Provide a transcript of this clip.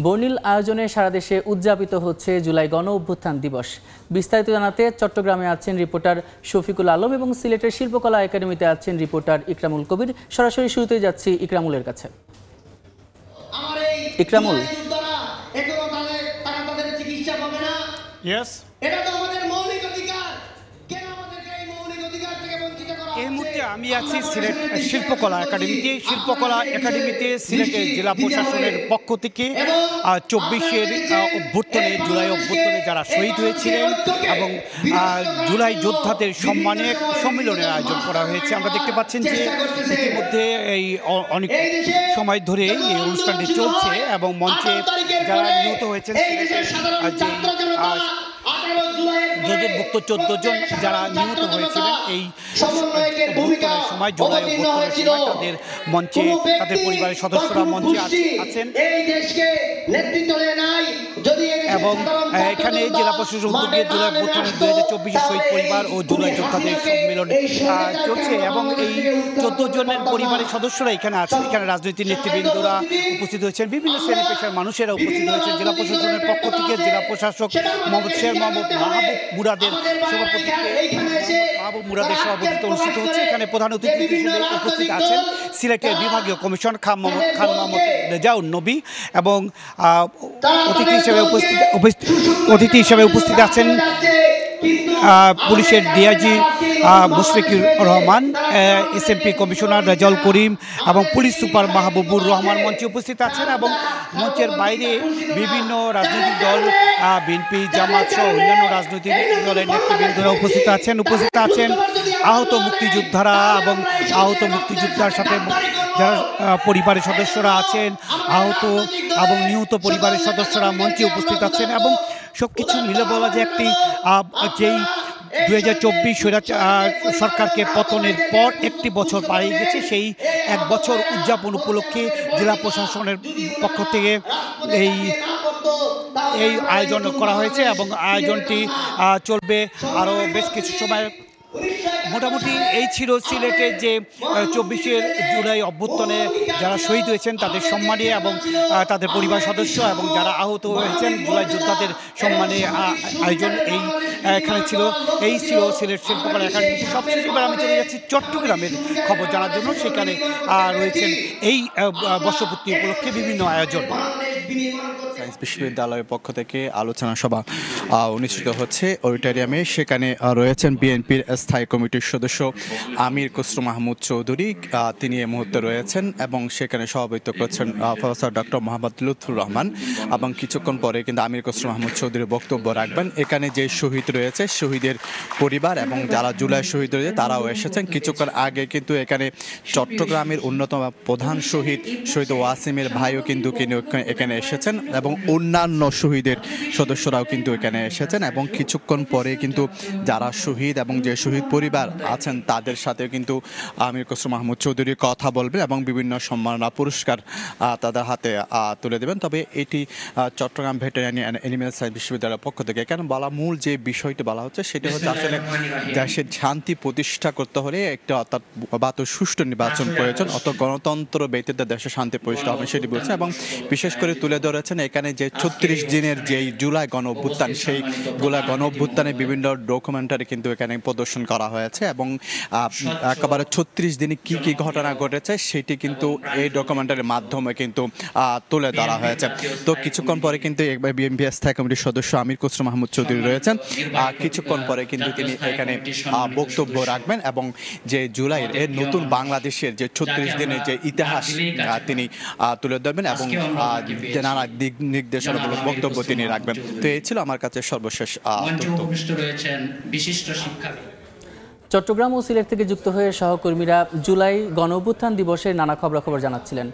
বর্ণিল আয়োজনে সারা দেশে উদযাপিত হচ্ছে জুলাই গণ অভ্যুত্থান দিবস। বিস্তারিত জানাতে চট্টগ্রামে আছেন রিপোর্টার শফিকুল আলম এবং সিলেটের শিল্পকলা একাডেমিতে আছেন রিপোর্টার ইকরামুল কবির। সরাসরি শুরুতেই যাচ্ছি ইকরামুলের কাছে। ইকরামুল, এই মুহূর্তে আমি আছি সিলেট শিল্পকলা একাডেমিতে সিলেটের জেলা প্রশাসনের পক্ষ থেকে 24-এর অভ্যুত্থানে জুলাই অভ্যুত্থানে যারা শহীদ হয়েছিলেন এবং জুলাই যোদ্ধাদের সম্মানে সম্মেলনের আয়োজন করা হয়েছে। আমরা দেখতে পাচ্ছেন যে ইতিমধ্যে এই অনেক সময় ধরে এই অনুষ্ঠানটি চলছে এবং মঞ্চে যারা নিহত হয়েছেন গেজেটভুক্ত 14 জন যারা নিহত হয়েছিলেন এই অভ্যুত্থানের সময় জুলাই অভ্যুত্থানের সময় তাদের মঞ্চে তাদের পরিবারের সদস্যরা মঞ্চে আছেন এবং এখানে জেলা প্রশাসন উদ্যোগে জুলাই অভ্যুত্থানের 2024 শহীদ পরিবার ও জুলাই যোদ্ধাদের সম্মেলন চলছে এবং এই 14 জনের পরিবারের সদস্যরা এখানে আছেন। এখানে রাজনৈতিক নেতৃবৃন্দরা উপস্থিত হয়েছেন, বিভিন্ন শ্রেণী পেশার মানুষেরা উপস্থিত হয়েছেন। জেলা প্রশাসনের পক্ষ থেকে জেলা প্রশাসক মাহবুব মুরাদের সভাপতিত্বে অনুষ্ঠিত হচ্ছে। এখানে প্রধান অতিথি হিসেবে উপস্থিত আছেন সিলেটের বিভাগীয় কমিশন খান মোহাম্মদ রেজাউল নবী এবং অতিথি হিসেবে উপস্থিত আছেন পুলিশের DIG Mushfiqur Rahman, SMP commissioner Rezaul Karim এবং পুলিশ সুপার মাহবুবুর রহমান মঞ্চে উপস্থিত আছেন এবং মঞ্চের বাইরে বিভিন্ন রাজনৈতিক দল বিএনপি, জামাত সহ অন্যান্য রাজনৈতিক দলের নেতৃবৃন্দরা উপস্থিত আছেন আহত মুক্তিযোদ্ধারা এবং আহত মুক্তিযোদ্ধার সাথে যারা পরিবারের সদস্যরা আছেন, আহত এবং নিহত পরিবারের সদস্যরা মঞ্চে উপস্থিত আছেন এবং সবকিছু মিলে বলা যায় একটি যেই 2024 সরকারকে পতনের পর একটি বছর পাড়িয়ে গেছে, সেই এক বছর উদযাপন উপলক্ষে জেলা প্রশাসনের পক্ষ থেকে এই আয়োজন করা হয়েছে এবং আয়োজনটি চলবে আরও বেশ কিছু সময়। মোটামুটি এই ছিল সিলেটের যে 24 জুলাই অভ্যুত্থানে যারা শহীদ হয়েছেন তাদের সম্মানে এবং তাদের পরিবার সদস্য এবং যারা আহত হয়েছেন জুলাই যোদ্ধাদের সম্মানে আয়োজন এখানে ছিল। এই ছিল সিলেট শিল্পকলা একাডেমি। সবশেষে এবার আমি চলে যাচ্ছি চট্টগ্রামের খবর জানার জন্য। সেখানে রয়েছেন এই বর্ষপূর্তি উপলক্ষে বিভিন্ন আয়োজন। সায়েন্স বিশ্ববিদ্যালয়ের পক্ষ থেকে আলোচনা সভা অনুষ্ঠিত হচ্ছে অডিটোরিয়ামে। সেখানে রয়েছেন বিএনপির স্থায়ী কমিটির সদস্য আমির খসরু মাহমুদ চৌধুরী, তিনি এই মুহূর্তে রয়েছেন এবং সেখানে সভাপতিত্ব করছেন প্রফেসর ডক্টর মোহাম্মদ লুৎফুর রহমান এবং কিছুক্ষণ পরে কিন্তু আমির খসরু মাহমুদ চৌধুরী বক্তব্য রাখবেন। এখানে যে শহীদ রয়েছে শহীদের পরিবার এবং যারা জুলাই শহীদ রয়েছে তারাও এসেছেন। কিছুক্ষণ আগে কিন্তু এখানে চট্টগ্রামের অন্যতম প্রধান শহীদ ওয়াসিমের ভাইও কিন্তু এখানে এসেছেন এবং অন্যান্য শহীদের সদস্যরাও কিন্তু এখানে এসেছেন এবং কিছুক্ষণ পরে কিন্তু যারা শহীদ এবং যে শহীদ পরিবার আছেন তাদের সাথে কিন্তু আমির খসরু মাহমুদ চৌধুরী কথা বলবেন এবং বিভিন্ন সম্মাননা পুরস্কার তাদের হাতে তুলে দেবেন। তবে এটি Chittagong veterinary and animal science বিশ্ববিদ্যালয়ের পক্ষ থেকে এখানে মূল যে বিষয়টি বলা হচ্ছে সেটা হচ্ছে আসলে দেশের শান্তি প্রতিষ্ঠা করতে হলে একটা অর্থাৎ সুষ্ঠু নির্বাচন প্রয়োজন, অত গণতন্ত্র ব্যতীত দেশের শান্তি প্রতিষ্ঠা হবে সেটি বলছে এবং বিশেষ করে তুলে ধরেছেন এখানে যে 36 দিনের যেই জুলাই গণ অভ্যুত্থান সেই গণ অভ্যুত্থানে বিভিন্ন ডকুমেন্টারি কিন্তু এখানে প্রদর্শন করা হয়েছে এবং একেবারে 36 দিনে কি কি ঘটনা ঘটেছে সেটি কিন্তু এই ডকুমেন্টারির মাধ্যমে কিন্তু তুলে ধরা হয়েছে। তো কিছুক্ষণ পরে কিন্তু বিএনপি স্থায়ী কমিটির সদস্য আমির খসরু মাহমুদ চৌধুরী রয়েছেন, কিছুক্ষণ পরে কিন্তু তিনি এখানে বক্তব্য রাখবেন এবং যে জুলাইয়ের এর নতুন বাংলাদেশের যে 36 দিনের যে ইতিহাস তিনি তুলে ধরবেন এবং নানা দিক নির্দেশনামূলক বক্তব্য তিনি রাখবেন। তো এই ছিল আমার কাছে সর্বশেষ চট্টগ্রাম ও সিলেট থেকে যুক্ত হয়ে সহকর্মীরা জুলাই গণ অভ্যুত্থান দিবসের নানা খবরাখবর জানাচ্ছিলেন।